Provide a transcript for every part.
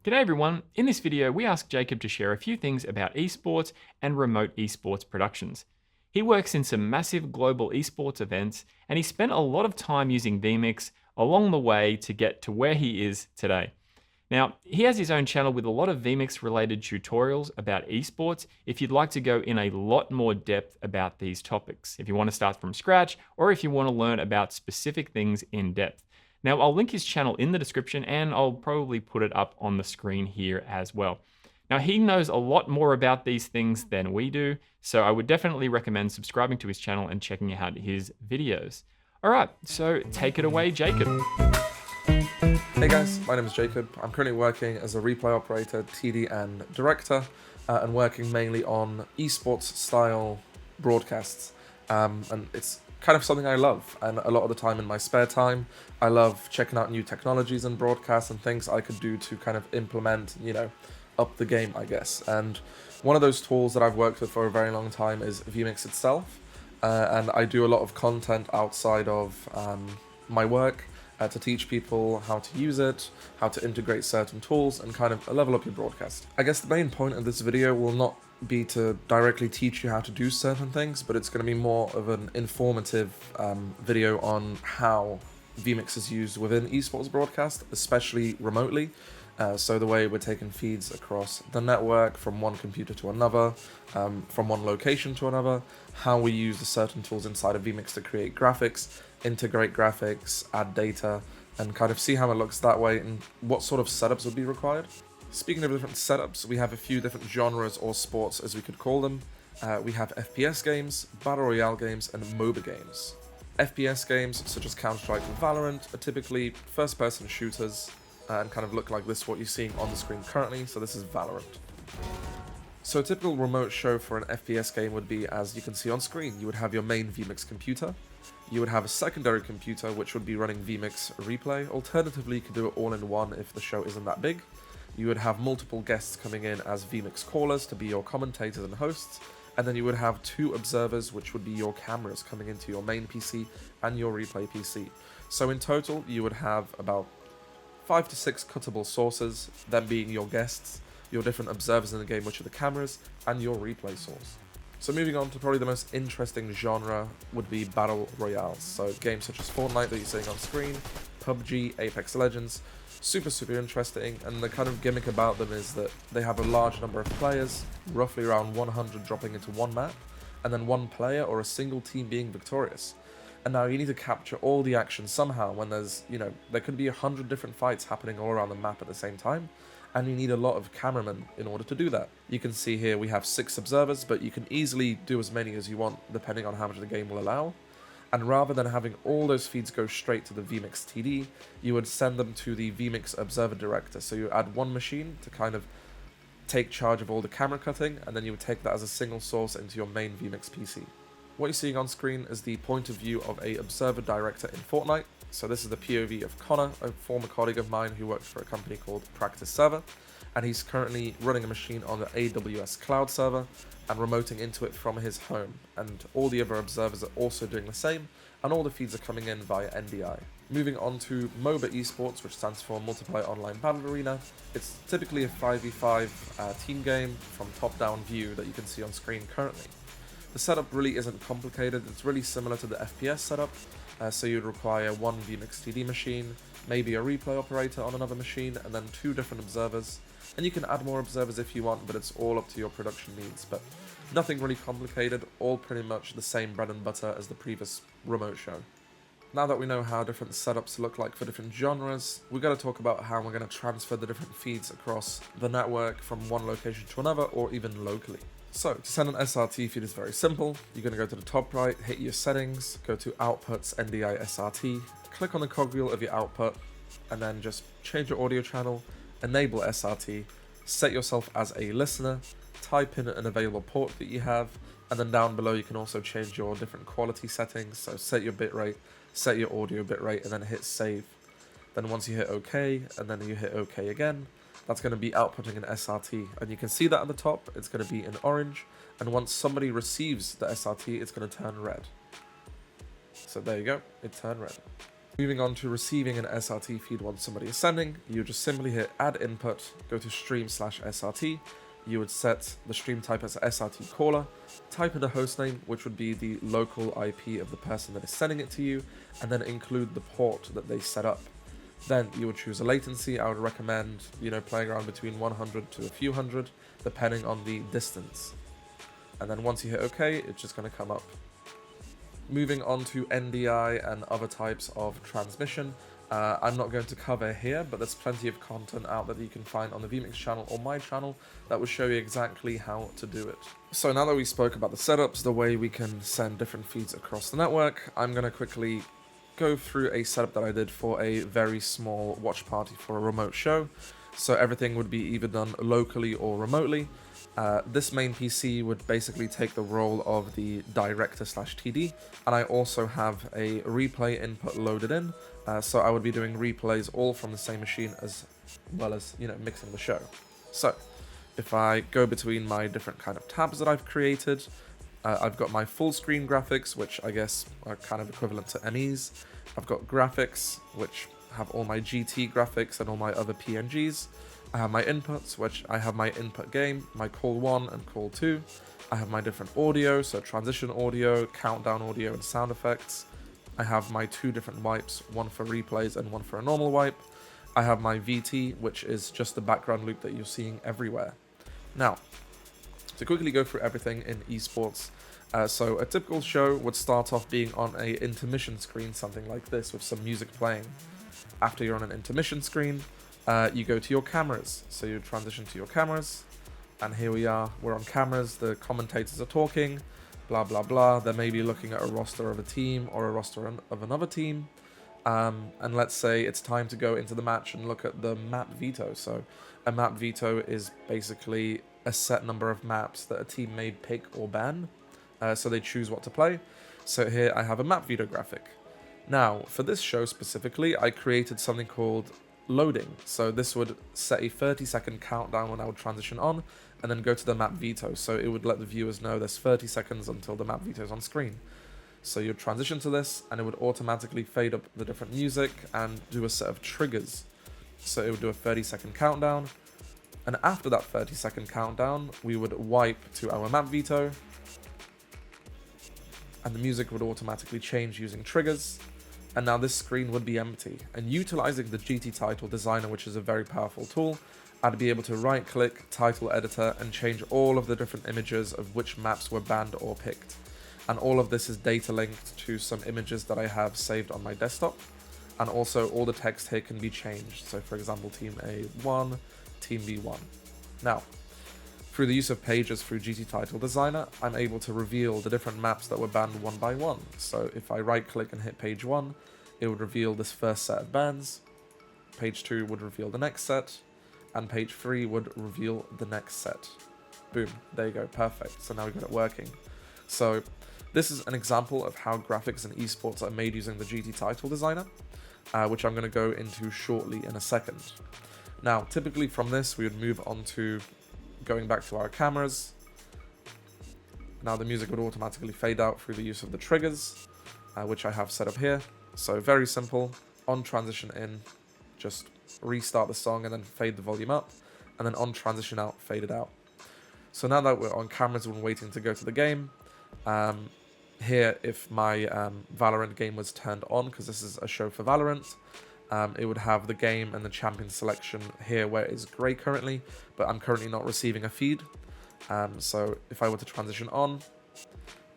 G'day everyone, in this video we asked Jacob to share a few things about esports and remote esports productions. He works in some massive global esports events and he spent a lot of time using vMix along the way to get to where he is today. Now, he has his own channel with a lot of vMix related tutorials about esports if you'd like to go in a lot more depth about these topics, if you want to start from scratch or if you want to learn about specific things in depth. Now, I'll link his channel in the description and I'll probably put it up on the screen here as well. Now, he knows a lot more about these things than we do, so I would definitely recommend subscribing to his channel and checking out his videos. All right, so take it away, Jacob. Hey guys, my name is Jacob. I'm currently working as a replay operator, TD and director, and working mainly on esports style broadcasts. And it's kind of something I love, and a lot of the time in my spare time, I love checking out new technologies and broadcasts and things I could do to kind of implement, up the game, I guess. And one of those tools that I've worked with for a very long time is vMix itself, and I do a lot of content outside of my work to teach people how to use it, how to integrate certain tools, and kind of level up your broadcast. I guess the main point of this video will not be to directly teach you how to do certain things, but it's going to be more of an informative video on how vMix is used within esports broadcast, especially remotely. So the way we're taking feeds across the network from one computer to another, from one location to another, how we use the certain tools inside of vMix to create graphics, integrate graphics, add data, and kind of see how it looks that way and what sort of setups would be required. Speaking of different setups, we have a few different genres or sports, as we could call them. We have FPS games, Battle Royale games, and MOBA games. FPS games, such as Counter-Strike and Valorant, are typically first-person shooters and kind of look like this, what you're seeing on the screen currently, so this is Valorant. So a typical remote show for an FPS game would be, as you can see on screen, you would have your main vMix computer, you would have a secondary computer which would be running vMix replay, alternatively you could do it all in one if the show isn't that big. You would have multiple guests coming in as vMix callers to be your commentators and hosts, and then you would have two observers which would be your cameras coming into your main PC and your replay PC. So in total you would have about 5 to 6 cuttable sources, them being your guests, your different observers in the game which are the cameras, and your replay source. So moving on to probably the most interesting genre would be Battle Royales. So games such as Fortnite that you're seeing on screen, PUBG, Apex Legends, super interesting, and the kind of gimmick about them is that they have a large number of players, roughly around 100 dropping into one map, and then one player or a single team being victorious. And now you need to capture all the action somehow when there's, there could be 100 different fights happening all around the map at the same time, and you need a lot of cameramen in order to do that. You can see here we have 6 observers, but you can easily do as many as you want depending on how much the game will allow. And rather than having all those feeds go straight to the vMix TD, you would send them to the vMix Observer Director. So you add one machine to kind of take charge of all the camera cutting, and then you would take that as a single source into your main vMix PC. What you're seeing on screen is the point of view of a Observer Director in Fortnite. So this is the POV of Connor, a former colleague of mine who works for a company called Practice Server, and he's currently running a machine on the AWS cloud server and remoting into it from his home, and all the other observers are also doing the same, and all the feeds are coming in via NDI. Moving on to MOBA esports, which stands for Multiplayer Online Battle Arena. It's typically a 5v5 team game from top-down view that you can see on screen currently. The setup really isn't complicated, it's really similar to the FPS setup, so you'd require one vMix TD machine, maybe a replay operator on another machine, and then 2 different observers. And you can add more observers if you want, but it's all up to your production needs. But nothing really complicated, all pretty much the same bread and butter as the previous remote show. Now that we know how different setups look like for different genres, we're going to talk about how we're going to transfer the different feeds across the network from one location to another, or even locally. So, to send an SRT feed is very simple. You're going to go to the top right, hit your settings, go to Outputs, NDI SRT, click on the cogwheel of your output, and then just change your audio channel, enable SRT, set yourself as a listener, type in an available port that you have, and then down below you can also change your different quality settings, so set your bitrate, set your audio bitrate, and then hit save. Then once you hit OK, and then you hit OK again, that's going to be outputting an SRT, and you can see that at the top, it's going to be in orange, and once somebody receives the SRT, it's going to turn red. So there you go, it turned red. Moving on to receiving an SRT feed once somebody is sending, you just simply hit add input, go to stream/SRT, you would set the stream type as SRT caller, type in the hostname, which would be the local IP of the person that is sending it to you, and then include the port that they set up. Then you would choose a latency. I would recommend, playing around between 100 to a few hundred, depending on the distance. And then once you hit OK, it's just going to come up. Moving on to NDI and other types of transmission. I'm not going to cover here, but there's plenty of content out that you can find on the vMix channel or my channel that will show you exactly how to do it. So now that we spoke about the setups, the way we can send different feeds across the network, I'm going to quickly go through a setup that I did for a very small watch party for a remote show. So everything would be either done locally or remotely. This main PC would basically take the role of the director/TD, and I also have a replay input loaded in, so I would be doing replays all from the same machine as well as, mixing the show. So if I go between my different kind of tabs that I've created, I've got my full screen graphics, which I guess are kind of equivalent to MEs. I've got graphics, which have all my GT graphics and all my other PNGs. I have my inputs, which I have my input game, my call 1 and call 2. I have my different audio, so transition audio, countdown audio, and sound effects. I have my 2 different wipes, one for replays and one for a normal wipe. I have my VT, which is just the background loop that you're seeing everywhere. Now, to quickly go through everything in esports, so a typical show would start off being on a intermission screen, something like this, with some music playing. After you're on an intermission screen, you go to your cameras. So you transition to your cameras, and here we are, we're on cameras, the commentators are talking, blah blah blah. They may be looking at a roster of a team or a roster of another team, and let's say it's time to go into the match and look at the map veto. So a map veto is basically a set number of maps that a team may pick or ban, so they choose what to play. So here I have a map veto graphic. Now, for this show specifically, I created something called loading. So this would set a 30-second countdown when I would transition on, and then go to the map veto. So it would let the viewers know there's 30 seconds until the map veto is on screen. So you'd transition to this, and it would automatically fade up the different music and do a set of triggers. So it would do a 30-second countdown, and after that 30-second countdown, we would wipe to our map veto, and the music would automatically change using triggers. And now this screen would be empty. And utilizing the GT title designer, which is a very powerful tool, I'd be able to right click title editor and change all of the different images of which maps were banned or picked. And all of this is data linked to some images that I have saved on my desktop. And also all the text here can be changed. So for example, team A1, team B1. Now, through the use of pages through GT Title Designer, I'm able to reveal the different maps that were banned one by one. So if I right click and hit page 1, it would reveal this first set of bans, page 2 would reveal the next set, and page 3 would reveal the next set. Boom, there you go, perfect. So now we've got it working. So this is an example of how graphics and esports are made using the GT Title Designer, which I'm going to go into shortly in a second. Now, typically from this, we would move on to going back to our cameras. Now the music would automatically fade out through the use of the triggers, which I have set up here. So very simple, on transition in, just restart the song and then fade the volume up, and then on transition out, fade it out. So now that we're on cameras and waiting to go to the game, here if my Valorant game was turned on, because this is a show for Valorant, it would have the game and the champion selection here where it is grey currently, but I'm currently not receiving a feed. So if I were to transition on,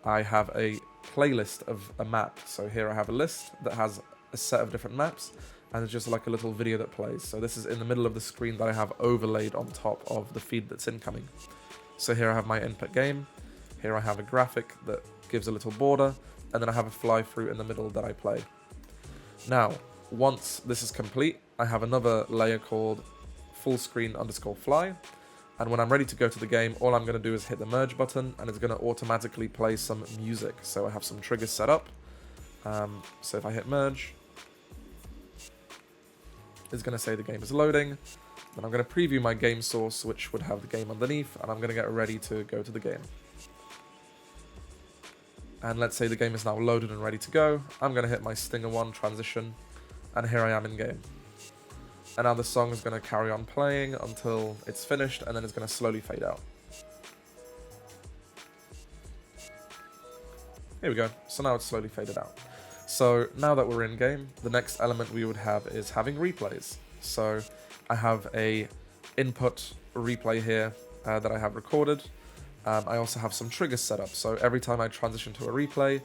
I have a playlist of a map. So here I have a list that has a set of different maps, and it's just like a little video that plays. So this is in the middle of the screen that I have overlaid on top of the feed that's incoming. So here I have my input game, here I have a graphic that gives a little border, and then I have a fly through in the middle that I play. Now, once this is complete, I have another layer called full screen _ fly, and when I'm ready to go to the game, all I'm going to do is hit the merge button, and it's going to automatically play some music. So I have some triggers set up. So if I hit merge, it's going to say the game is loading. Then I'm going to preview my game source, which would have the game underneath, and I'm going to get ready to go to the game. and let's say the game is now loaded and ready to go. I'm going to hit my Stinger 1 transition, and here I am in game. And now the song is going to carry on playing until it's finished, and then it's going to slowly fade out. Here we go. So now it's slowly faded out. So now that we're in game, the next element we would have is having replays. So I have a input replay here that I have recorded. I also have some triggers set up. So every time I transition to a replay,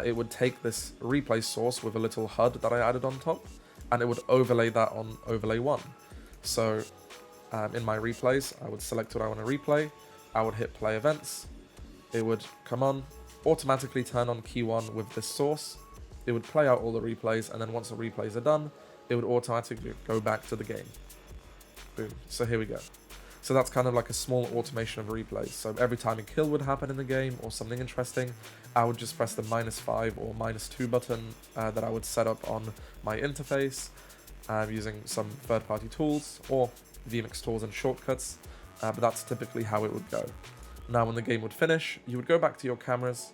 it would take this replay source with a little HUD that I added on top, and it would overlay that on overlay 1. So in my replays, I would select what I want to replay. I would hit play events. It would come on, automatically turn on key 1 with this source. It would play out all the replays, and then once the replays are done, it would automatically go back to the game. Boom. So here we go. So that's kind of like a small automation of replays. So every time a kill would happen in the game or something interesting, I would just press the -5 or -2 button that I would set up on my interface using some third-party tools or vMix tools and shortcuts, but that's typically how it would go. Now when the game would finish, you would go back to your cameras,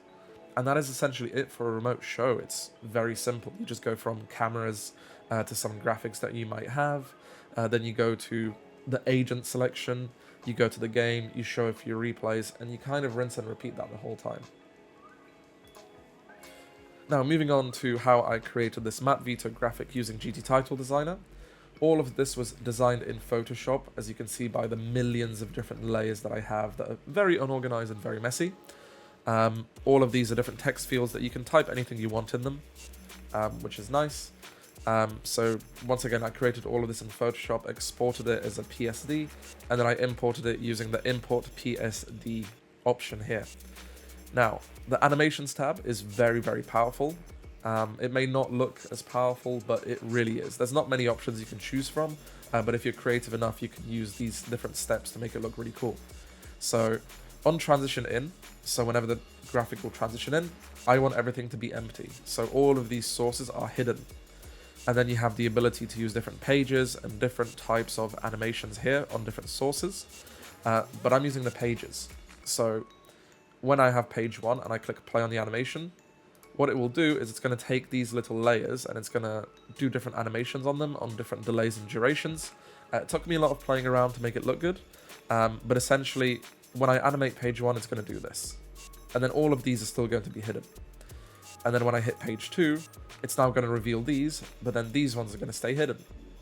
and that is essentially it for a remote show. It's very simple. You just go from cameras to some graphics that you might have, then you go to the agent selection, you go to the game, you show a few replays, and you kind of rinse and repeat that the whole time. Now moving on to how I created this map Veto graphic using GT Title Designer. All of this was designed in Photoshop, as you can see by the millions of different layers that I have that are very unorganized and very messy. All of these are different text fields that you can type anything you want in them, which is nice. So once again, I created all of this in Photoshop, exported it as a PSD, and then I imported it using the import PSD option here. Now, the animations tab is very, very powerful. It may not look as powerful, but it really is. There's not many options you can choose from, but if you're creative enough, you can use these different steps to make it look really cool. So on transition in, so whenever the graphic will transition in, I want everything to be empty. So all of these sources are hidden. And then you have the ability to use different pages and different types of animations here on different sources. But I'm using the pages. So when I have page 1 and I click play on the animation, what it will do is it's going to take these little layers and it's going to do different animations on them on different delays and durations. It took me a lot of playing around to make it look good. But essentially, when I animate page 1, it's going to do this. And then all of these are still going to be hidden. And then when I hit page 2, it's now going to reveal these, but then these ones are going to stay hidden.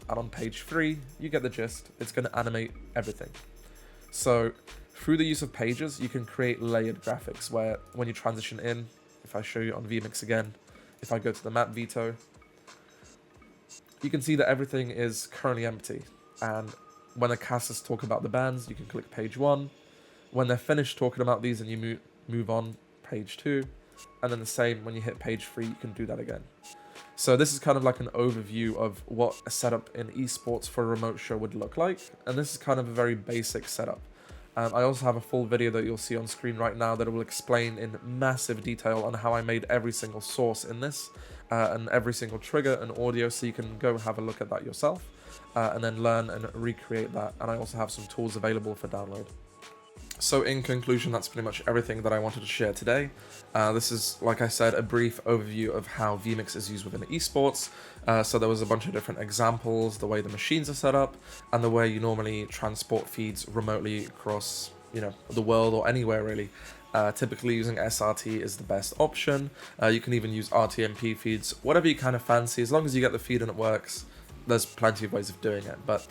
And on page 3, you get the gist, it's going to animate everything. So through the use of pages, you can create layered graphics where when you transition in, if I show you on vMix again, if I go to the map Veto, you can see that everything is currently empty. And when the casters talk about the bands, you can click page 1. When they're finished talking about these and you move on page 2. And then the same when you hit page 3, you can do that again. So this is kind of like an overview of what a setup in esports for a remote show would look like. And this is kind of a very basic setup. I also have a full video that you'll see on screen right now that will explain in massive detail on how I made every single source in this and every single trigger and audio, so you can go have a look at that yourself and then learn and recreate that. And I also have some tools available for download. So in conclusion, that's pretty much everything that I wanted to share today. This is, like I said, a brief overview of how vMix is used within esports. So there was a bunch of different examples, the way the machines are set up, and the way you normally transport feeds remotely across, the world or anywhere really. Typically using SRT is the best option. You can even use RTMP feeds, whatever you kind of fancy, as long as you get the feed and it works. There's plenty of ways of doing it, but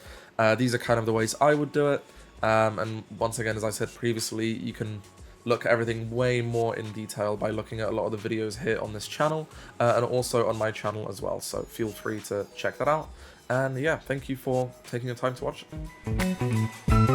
these are kind of the ways I would do it. And once again, as I said previously, you can look at everything way more in detail by looking at a lot of the videos here on this channel and also on my channel as well, so feel free to check that out. And yeah, thank you for taking the time to watch it.